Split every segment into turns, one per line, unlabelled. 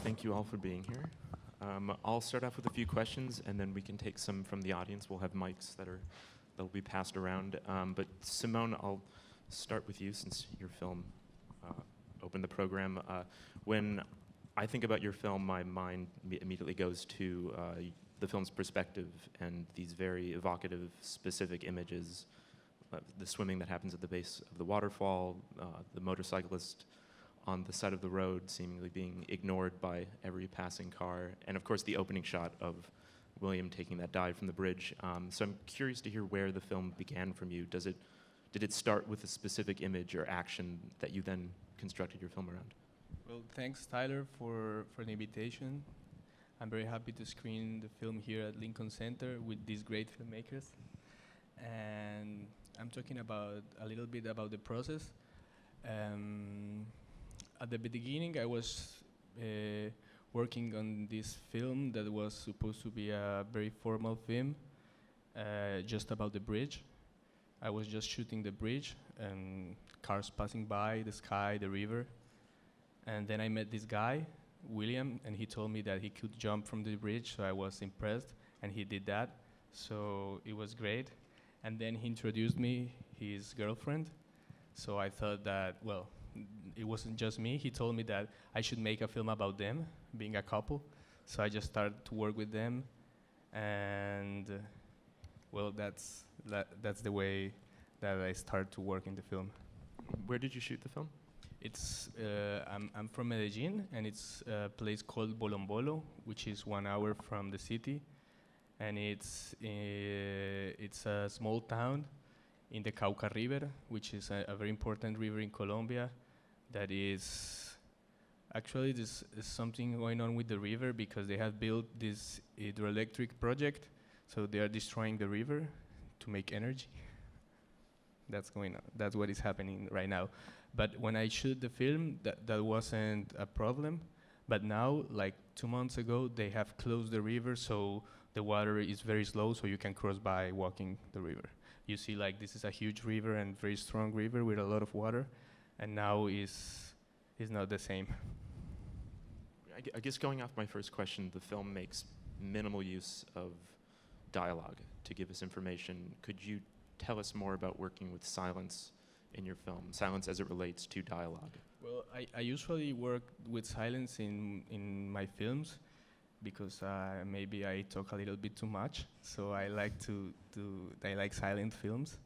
Thank you all for being here. I'll start off with a few questions, and then we can take some from the audience. We'll have mics that'll be passed around. But Simone, I'll start with you since your film opened the program. When I think about your film, my mind immediately goes to the film's perspective and these very evocative, specific images. The swimming that happens at the base of the waterfall, the motorcyclist on the side of the road seemingly being ignored by every passing car, and of course the opening shot of William taking that dive from the bridge. So I'm curious to hear where the film began from you. Did it start with a specific image or action that you then constructed your film around?
Well, thanks, Tyler, for the invitation. I'm very happy to screen the film here at Lincoln Center with these great filmmakers. And I'm talking about a little bit about the process. At the beginning, I was working on this film that was supposed to be a very formal film, just about the bridge. I was just shooting the bridge and cars passing by, the sky, the river. And then I met this guy, William, and he told me that he could jump from the bridge, so I was impressed, and he did that. So it was great. And then he introduced me his girlfriend. So I thought that, well, it wasn't just me. He told me that I should make a film about them, being a couple. So I just started to work with them, and well, that's the way that I started to work in the film.
Where did you shoot the film?
It's I'm from Medellin, and it's a place called Bolombolo, which is 1 hour from the city, and it's a small town in the Cauca River, which is a very important river in Colombia. That is, actually, there's something going on with the river because they have built this hydroelectric project, so they are destroying the river to make energy. That's going on. That's what is happening right now. But when I shoot the film, that wasn't a problem. But now, like 2 months ago, they have closed the river, so the water is very slow, so you can cross by walking the river. You see, like, this is a huge river and very strong river with a lot of water, and now is not the same.
I guess going off my first question, the film makes minimal use of dialogue to give us information. Could you tell us more about working with silence in your film, silence as it relates to dialogue?
Well, I usually work with silence in my films because maybe I talk a little bit too much. So I like I like silent films.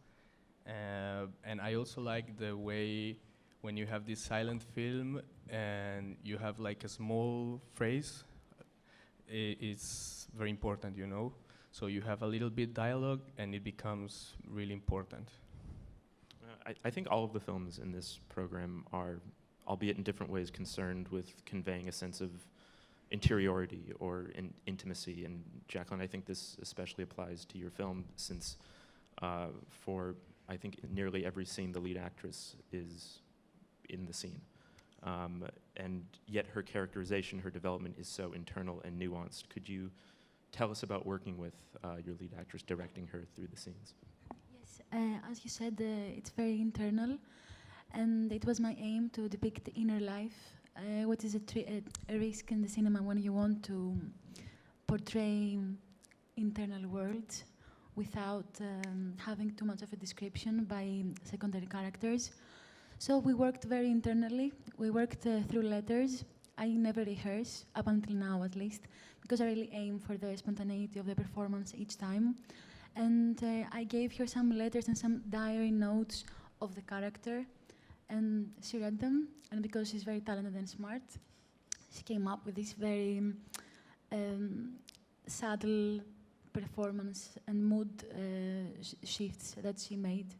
And I also like the way when you have this silent film and you have like a small phrase, it's very important, you know? So you have a little bit dialogue and it becomes really important.
I think all of the films in this program are, albeit in different ways, concerned with conveying a sense of interiority or intimacy. And Jacqueline, I think this especially applies to your film since for, I think, nearly every scene, the lead actress is in the scene. And yet her characterization, her development is so internal and nuanced. Could you tell us about working with your lead actress, directing her through the scenes?
Yes, as you said, it's very internal, and it was my aim to depict the inner life. What is a risk in the cinema when you want to portray internal worlds without having too much of a description by secondary characters. So we worked very internally. We worked through letters. I never rehearse, up until now at least, because I really aim for the spontaneity of the performance each time. And I gave her some letters and some diary notes of the character, and she read them, and because she's very talented and smart, she came up with this very subtle performance and mood shifts that she made.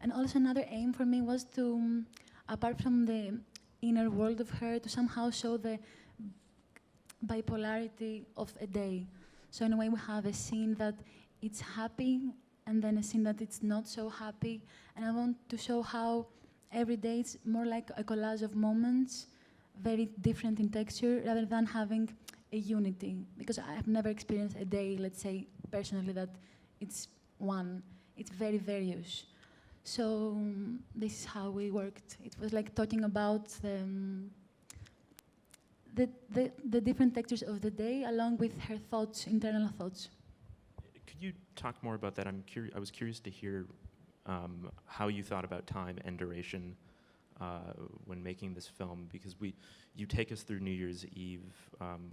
And also another aim for me was to, apart from the inner world of her, to somehow show the bipolarity of a day. So in a way we have a scene that it's happy, and then a scene that it's not so happy. And I want to show how every day it's more like a collage of moments, very different in texture, rather than having a unity. Because I have never experienced a day, let's say, personally, that it's one. It's very various. So this is how we worked. It was like talking about the different textures of the day, along with her thoughts, internal thoughts.
Could you talk more about that? I was curious to hear how you thought about time and duration when making this film, because you take us through New Year's Eve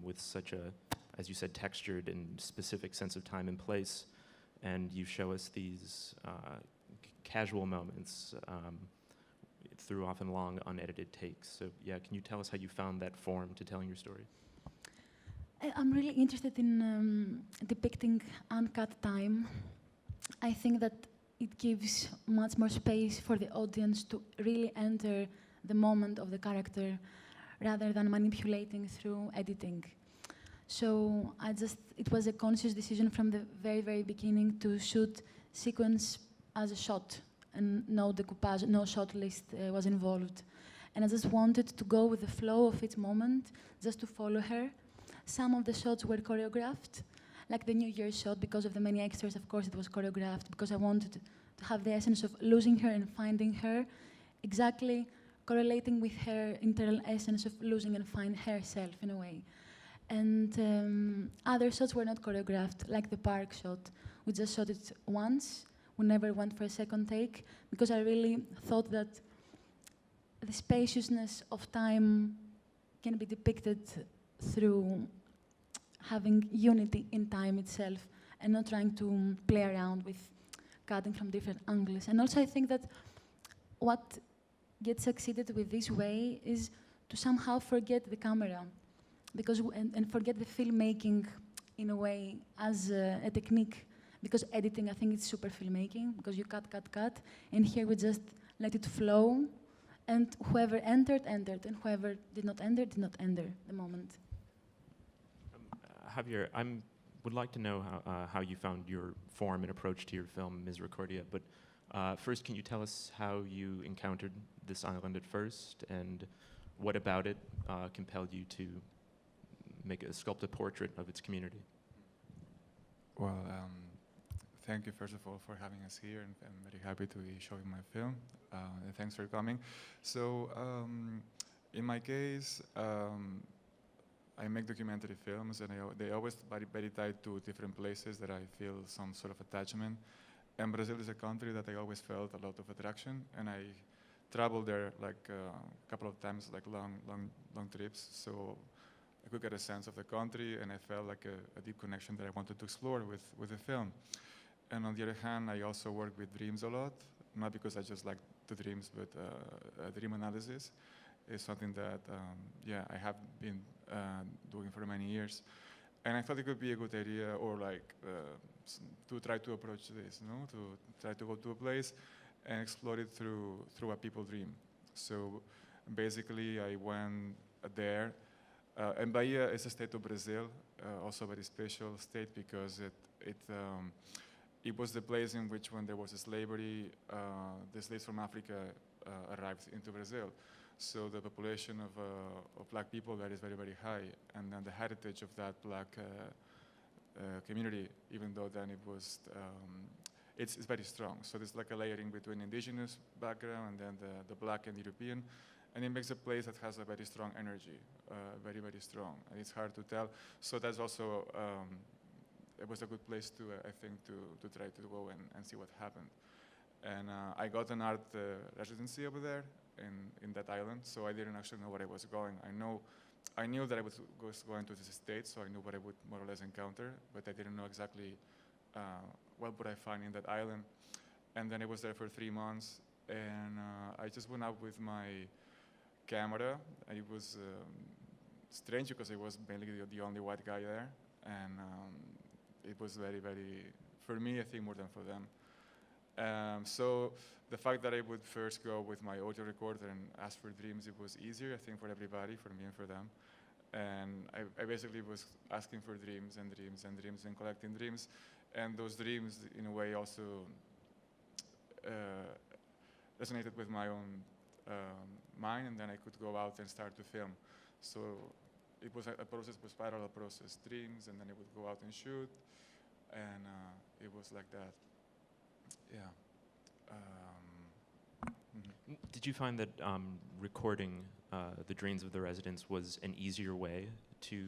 with such a, as you said, textured and specific sense of time and place, and you show us these casual moments through often long, unedited takes. So yeah, can you tell us how you found that form to telling your story?
I'm really interested in depicting uncut time. I think that it gives much more space for the audience to really enter the moment of the character rather than manipulating through editing. So it was a conscious decision from the very, very beginning to shoot sequence as a shot, and no decoupage, no shot list was involved. And I just wanted to go with the flow of each moment, just to follow her. Some of the shots were choreographed, like the New Year shot, because of the many extras, of course it was choreographed, because I wanted to have the essence of losing her and finding her, exactly correlating with her internal essence of losing and finding herself in a way. And other shots were not choreographed, like the park shot. We just shot it once. We never went for a second take, because I really thought that the spaciousness of time can be depicted through having unity in time itself and not trying to play around with cutting from different angles. And also I think that what gets succeeded with this way is to somehow forget the camera, because and forget the filmmaking in a way as a technique. Because editing, I think it's super filmmaking, because you cut, and here we just let it flow, and whoever entered, and whoever did not enter the moment.
Javier, would like to know how you found your form and approach to your film, Misericordia, but first, can you tell us how you encountered this island at first, and what about it compelled you to sculpt a portrait of its community?
Well, thank you, first of all, for having us here, and I'm very happy to be showing my film. And thanks for coming. So, in my case, I make documentary films, and they always very tied to different places that I feel some sort of attachment. And Brazil is a country that I always felt a lot of attraction, and I traveled there like a couple of times, like long trips. So I could get a sense of the country, and I felt like a deep connection that I wanted to explore with the film. And on the other hand, I also work with dreams a lot, not because I just like the dreams, but dream analysis is something that, I have been doing for many years. And I thought it could be a good idea, or like, to try to approach this, to try to go to a place and explore it through a people dream. So basically, I went there. And Bahia is a state of Brazil, also a very special state, because it was the place in which, when there was a slavery, the slaves from Africa arrived into Brazil. So the population of black people there is very, very high, and then the heritage of that black community, even though then it's very strong. So there's like a layering between indigenous background and then the black and European, and it makes a place that has a very strong energy, very, very strong, and it's hard to tell. So that's also, it was a good place to, I think, to try to go and see what happened. And I got an art residency over there in that island, so I didn't actually know where I was going. I knew that I was going to this state, so I knew what I would more or less encounter, but I didn't know exactly what would I find in that island. And then I was there for 3 months, and I just went out with my camera. It was strange because I was mainly the only white guy there, and it was very, very, for me, I think, more than for them. So the fact that I would first go with my audio recorder and ask for dreams, it was easier, I think, for everybody, for me and for them. And I basically was asking for dreams and dreams and dreams and collecting dreams. And those dreams, in a way, also resonated with my own mind, and then I could go out and start to film. So it was a process, was parallel process, dreams, and then I would go out and shoot, and it was like that. Yeah.
Did you find that recording the dreams of the residents was an easier way to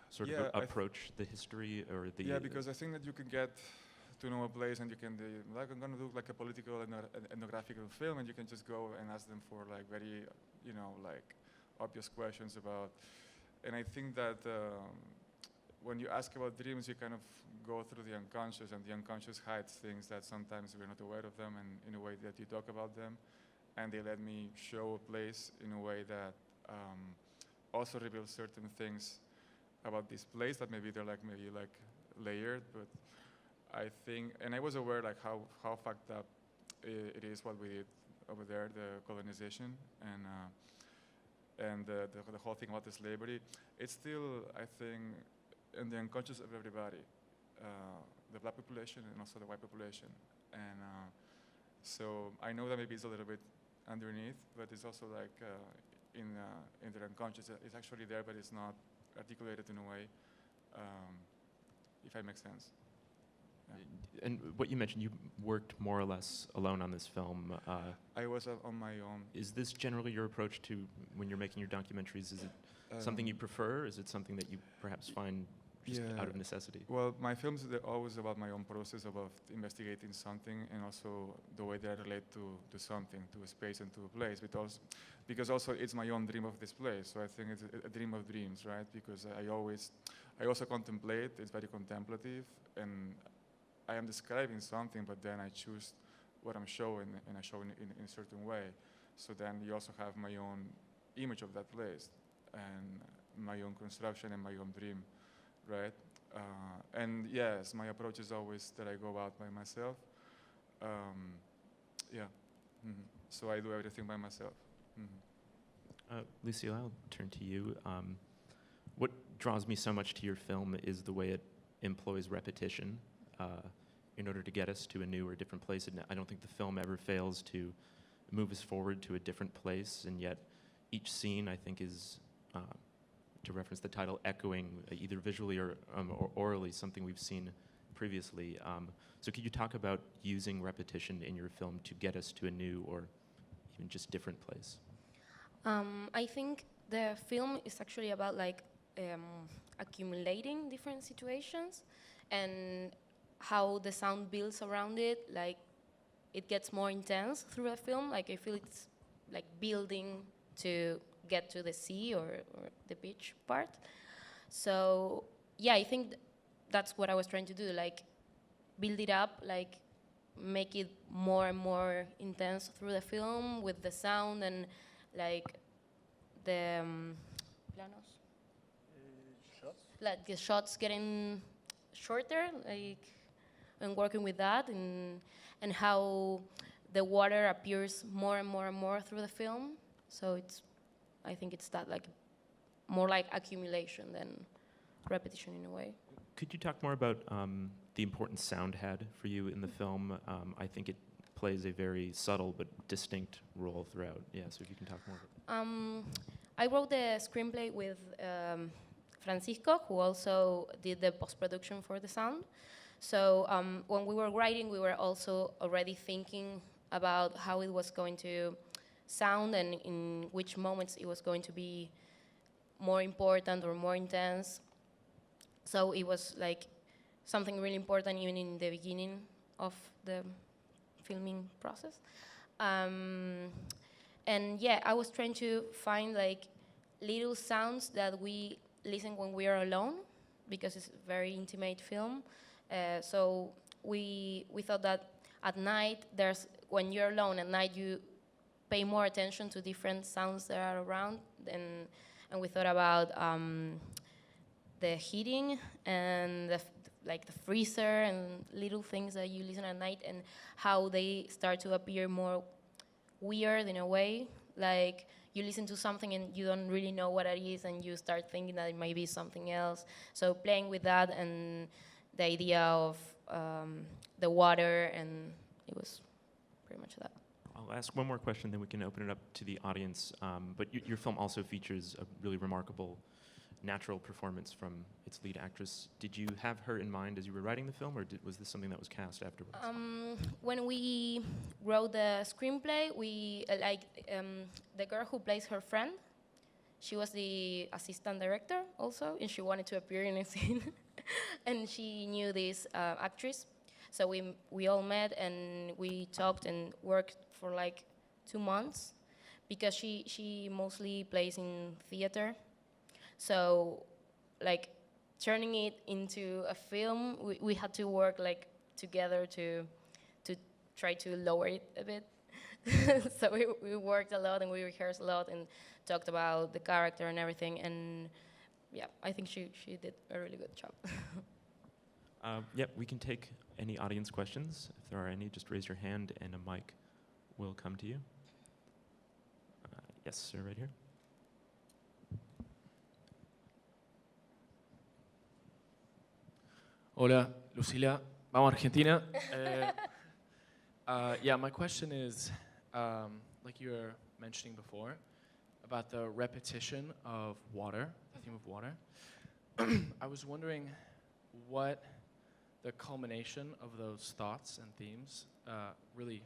sort
Yeah,
of
I th-
approach the history or the
Yeah, because I think that you can get to know a place and you can like I'm gonna do like a political ethnographical film, and you can just go and ask them for like very like obvious questions about. And I think that when you ask about dreams, you kind of go through the unconscious, and the unconscious hides things that sometimes we're not aware of them, and in a way that you talk about them, and they let me show a place in a way that also reveals certain things about this place that maybe they're maybe layered, but I think, and I was aware like how fucked up it is what we did over there, the colonization, and the whole thing about the slavery. It's still, I think, in the unconscious of everybody, the black population and also the white population, and so I know that maybe it's a little bit underneath, but it's also like in their unconscious. It's actually there, but it's not articulated in a way, if I make sense. Yeah.
And what you mentioned, you worked more or less alone on this film.
I was on my own.
Is this generally your approach to when you're making your documentaries? Is it something you prefer? Is it something that you perhaps find just out of necessity?
Well, my films are always about my own process about investigating something, and also the way they relate to something, to a space and to a place. Because also it's my own dream of this place. So I think it's a dream of dreams, right? Because I also contemplate. It's very contemplative, and I am describing something, but then I choose what I'm showing, and I show in a certain way. So then you also have my own image of that place, and my own construction and my own dream, right? And yes, my approach is always that I go out by myself. Yeah. Mm-hmm. So I do everything by myself. Mm-hmm.
Lucille, I'll turn to you. What draws me so much to your film is the way it employs repetition in order to get us to a new or different place. And I don't think the film ever fails to move us forward to a different place, and yet each scene, I think, is, to reference the title, echoing either visually or orally something we've seen previously. So could you talk about using repetition in your film to get us to a new or even just different place?
I think the film is actually about accumulating different situations and how the sound builds around it. Like, it gets more intense through the film. Like, I feel it's like building to get to the sea or the beach part. So yeah, I think that's what I was trying to do, like build it up, like make it more and more intense through the film with the sound and like the planos, like the shots getting shorter, like, and working with that, and how the water appears more and more and more through the film. So I think it's that, like, more like accumulation than repetition in a way.
Could you talk more about the importance sound had for you in the film? I think it plays a very subtle but distinct role throughout. Yeah, so if you can talk more about it.
I wrote the screenplay with Francisco, who also did the post-production for the sound. So when we were writing, we were also already thinking about how it was going to sound and in which moments it was going to be more important or more intense. So it was like something really important even in the beginning of the filming process. And yeah, I was trying to find like little sounds that we listen when we are alone, because it's a very intimate film. So we thought that at night, when you're alone at night, you pay more attention to different sounds that are around, and we thought about the heating and like the freezer and little things that you listen at night, and how they start to appear more weird in a way. Like you listen to something and you don't really know what it is, and you start thinking that it might be something else. So playing with that and the idea of the water, and it was pretty much that.
I'll ask one more question, then we can open it up to the audience. But your film also features a really remarkable natural performance from its lead actress. Did you have her in mind as you were writing the film, or was this something that was cast afterwards?
When we wrote the screenplay, we the girl who plays her friend, she was the assistant director also, and she wanted to appear in a scene. And she knew this actress. So we all met and we talked and worked for like 2 months because she mostly plays in theater. So like turning it into a film, we had to work like together to try to lower it a bit. So we worked a lot and we rehearsed a lot and talked about the character and everything. And yeah, I think she did a really good job.
Yep, we can take any audience questions. If there are any, just raise your hand and a mic will come to you. Yes, sir, right here.
Hola, Lucila. Vamos, Argentina. Yeah, my question is, like you were mentioning before, about the repetition of water, the theme of water. I was wondering what the culmination of those thoughts and themes really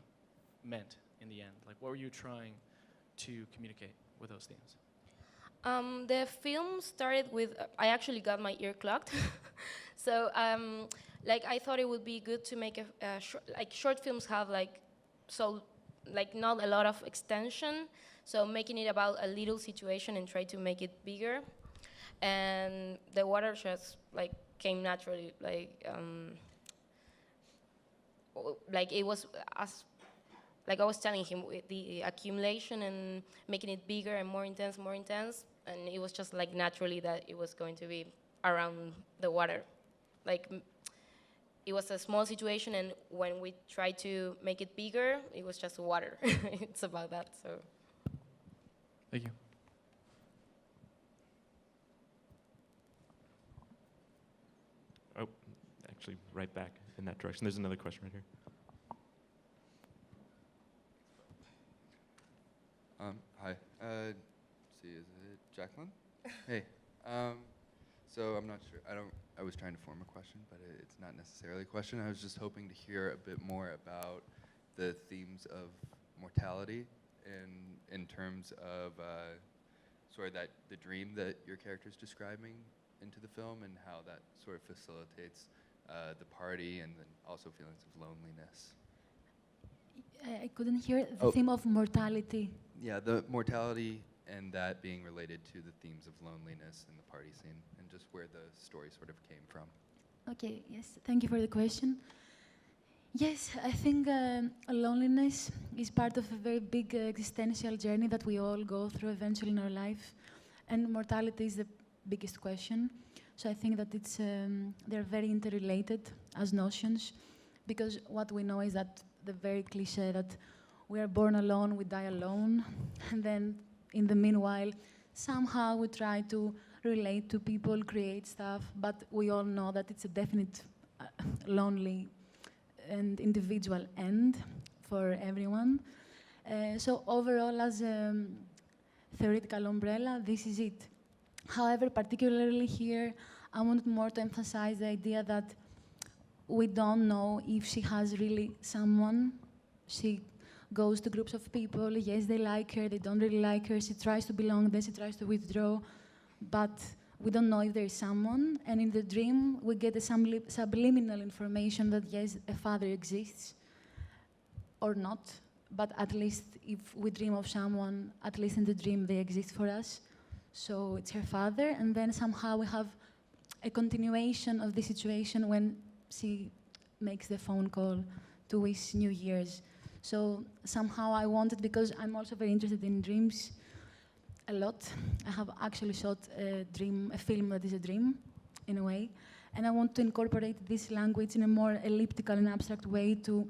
meant in the end. Like, what were you trying to communicate with those themes?
The film started with, I actually got my ear clogged. So, like, I thought it would be good to make short films have not a lot of extension. So making it about a little situation and try to make it bigger. And the water just like came naturally, like it was as, like I was telling him, with the accumulation and making it bigger and more intense, and it was just like naturally that it was going to be around the water. Like it was a small situation, and when we tried to make it bigger, it was just water. It's about that, so.
Thank you.
Oh, actually, right back in that direction. There's another question right here.
Hi. See, is it Jacqueline? Hey. So I'm not sure. I was trying to form a question, but it's not necessarily a question. I was just hoping to hear a bit more about the themes of mortality in terms of sort of the dream that your character is describing into the film, and how that sort of facilitates the party, and then also feelings of loneliness.
I couldn't hear the theme of mortality.
Yeah, the mortality and that being related to the themes of loneliness in the party scene, and just where the story sort of came from.
Okay, yes, thank you for the question. Yes, I think loneliness is part of a very big existential journey that we all go through eventually in our life, and mortality is the biggest question. So I think that they're very interrelated as notions, because what we know is that the very cliche that we are born alone, we die alone, and then in the meanwhile, somehow we try to relate to people, create stuff, but we all know that it's a definite lonely and individual end for everyone. So overall, as a theoretical umbrella, this is it. However, particularly here, I wanted more to emphasize the idea that we don't know if she has really someone. She goes to groups of people, yes, they like her, they don't really like her, she tries to belong, then she tries to withdraw, but we don't know if there is someone, and in the dream, we get a subliminal information that, yes, a father exists, or not, but at least if we dream of someone, at least in the dream, they exist for us. So it's her father, and then somehow we have a continuation of the situation when she makes the phone call to wish New Year's. So somehow I wanted, because I'm also very interested in dreams a lot. I have actually shot a film that is a dream, in a way. And I want to incorporate this language in a more elliptical and abstract way to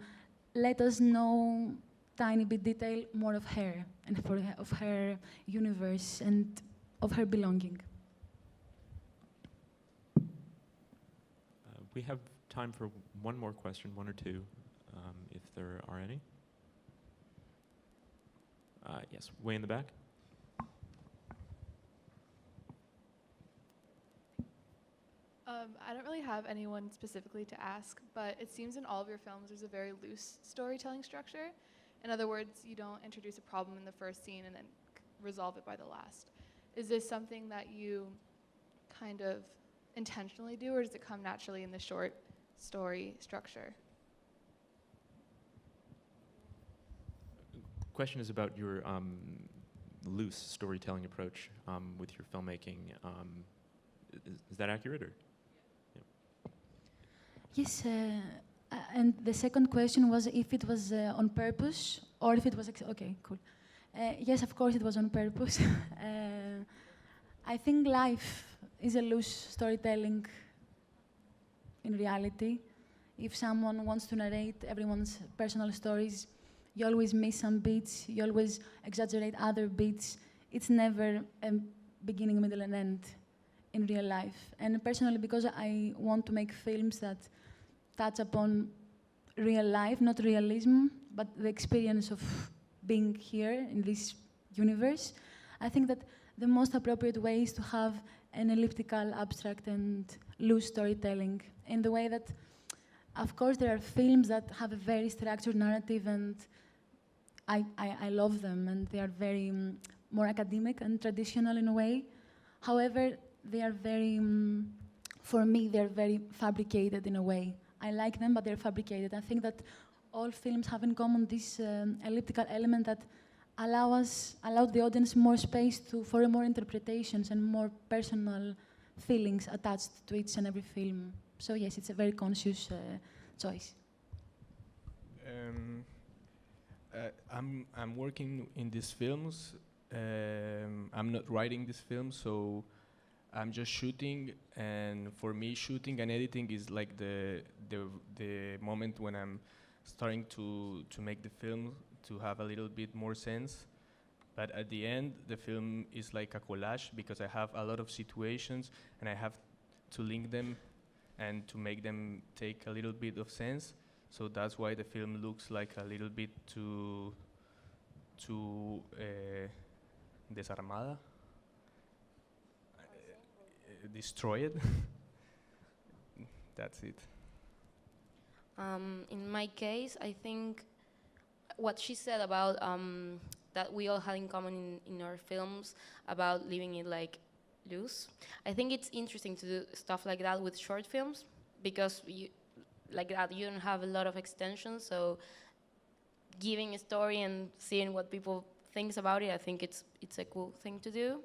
let us know tiny bit detail more of her, and of her universe, and of her belonging.
We have time for one more question, one or two, if there are any. Yes, way in the back.
I don't really have anyone specifically to ask, but it seems in all of your films there's a very loose storytelling structure. In other words, you don't introduce a problem in the first scene and then resolve it by the last. Is this something that you kind of intentionally do, or does it come naturally in the short story structure?
Question is about your loose storytelling approach with your filmmaking. Is that accurate, or?
Yes, and the second question was if it was on purpose or if it was okay, cool. Yes, of course it was on purpose. I think life is a loose storytelling in reality. If someone wants to narrate everyone's personal stories, you always miss some beats, you always exaggerate other beats. It's never a beginning, middle, and end in real life. And personally, because I want to make films that touch upon real life, not realism, but the experience of being here in this universe, I think that the most appropriate way is to have an elliptical, abstract, and loose storytelling in the way that, of course, there are films that have a very structured narrative, and I love them, and they are very more academic and traditional in a way. However, they are very, for me, they're very fabricated in a way. I like them, but they're fabricated. I think that all films have in common this elliptical element that allowed the audience more space for more interpretations and more personal feelings attached to each and every film. So yes, it's a very conscious choice.
I'm working in these films. I'm not writing these films, so I'm just shooting. And for me, shooting and editing is like the moment when I'm starting to make the film to have a little bit more sense. But at the end, the film is like a collage because I have a lot of situations and I have to link them and to make them take a little bit of sense. So that's why the film looks like a little bit too desarmada, destroyed. That's it.
In my case, I think what she said about that we all had in common in our films about leaving it like loose. I think it's interesting to do stuff like that with short films because you don't have a lot of extensions. So giving a story and seeing what people thinks about it, I think it's a cool thing to do.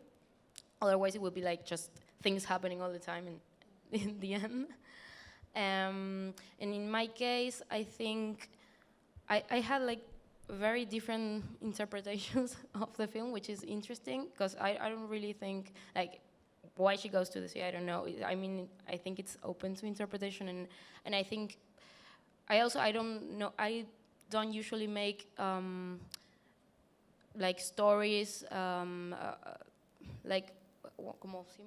Otherwise, it would be like just things happening all the time in the end. And in my case, I think I had like very different interpretations of the film, which is interesting because I don't really think like why she goes to the sea. I don't know. I mean, I think it's open to interpretation, and I think I don't know. I don't usually make like stories like como sí,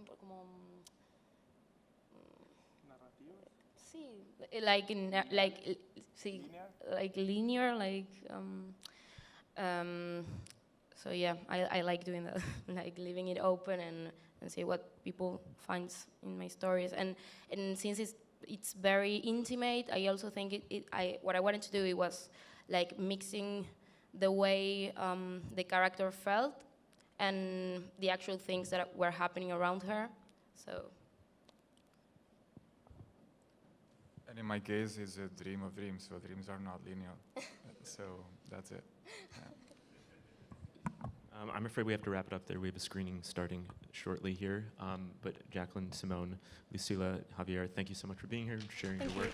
like linear, so yeah, I like doing that, like leaving it open and see what people find in my stories, and since it's very intimate, I also think what I wanted to do, it was like mixing the way the character felt and the actual things that were happening around her. So.
And in my case, it's a dream of dreams, so dreams are not linear. So that's it. Yeah.
I'm afraid we have to wrap it up there. We have a screening starting shortly here. But Jacqueline, Simone, Lucila, Javier, thank you so much for being here and sharing your work.